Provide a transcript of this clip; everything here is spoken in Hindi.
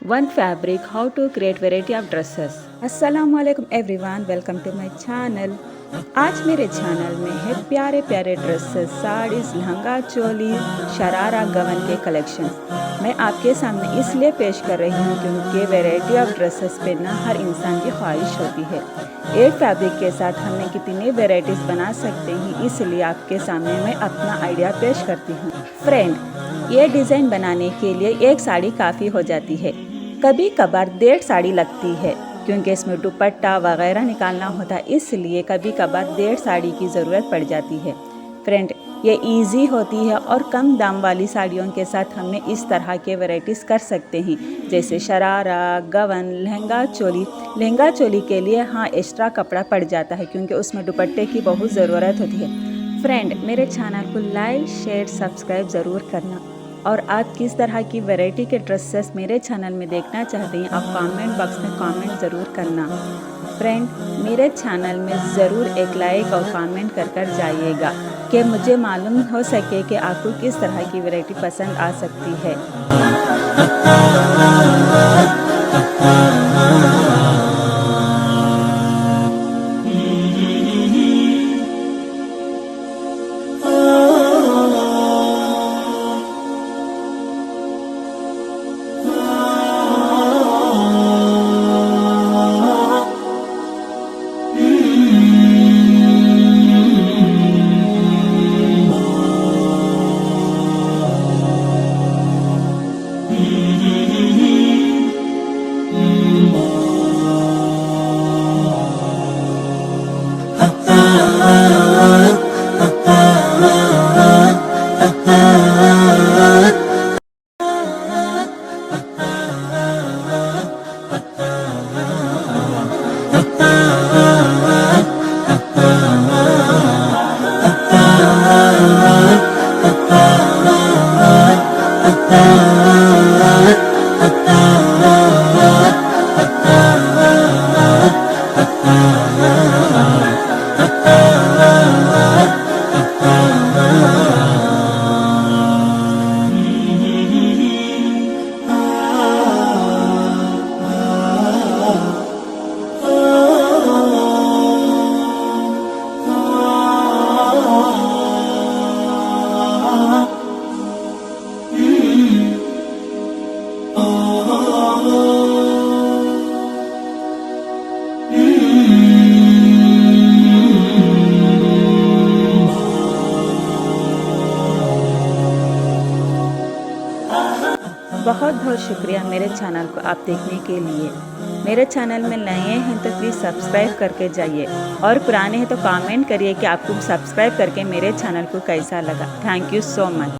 One fabric, how to create variety of dresses. अस्सलाम वालेकुम everyone, welcome to my channel. आज मेरे चैनल में है प्यारे प्यारे ड्रेसेस, साड़ीज़, लहंगा चोली, शरारा गवन के कलेक्शन। मैं आपके सामने इसलिए पेश कर रही हूँ क्योंकि वैरायटी ऑफ ड्रेसेस पहनना हर इंसान की ख्वाहिश होती है। एक फैब्रिक के साथ हमने कितनी वैरायटीज़ बना सकते हैं, इसलिए आपके सामने मैं अपना आइडिया पेश करती हूँ। फ्रेंड, ये डिज़ाइन बनाने के लिए एक साड़ी काफ़ी हो जाती है, कभी कभार 1.5 साड़ी लगती है क्योंकि इसमें दुपट्टा वगैरह निकालना होता है, इसलिए कभी कभार 1.5 साड़ी की ज़रूरत पड़ जाती है। फ्रेंड, ये इजी होती है और कम दाम वाली साड़ियों के साथ हमने इस तरह के वैरायटीज़ कर सकते हैं, जैसे शरारा, गवन, लहंगा चोली। लहंगा चोली के लिए एक्स्ट्रा कपड़ा पड़ जाता है क्योंकि उसमें दुपट्टे की बहुत ज़रूरत होती है। फ्रेंड, मेरे चैनल को लाइक शेयर सब्सक्राइब ज़रूर करना, और आप किस तरह की वैरायटी के ड्रेसेस मेरे चैनल में देखना चाहते हैं आप कमेंट बॉक्स में कमेंट ज़रूर करना। फ्रेंड, मेरे चैनल में ज़रूर एक लाइक और कमेंट कर जाइएगा कि मुझे मालूम हो सके कि आपको किस तरह की वैरायटी पसंद आ सकती है। बहुत बहुत शुक्रिया मेरे चैनल को आप देखने के लिए। मेरे चैनल में नए हैं तो प्लीज़ सब्सक्राइब करके जाइए, और पुराने हैं तो कमेंट करिए कि आपको सब्सक्राइब करके मेरे चैनल को कैसा लगा। Thank you so much.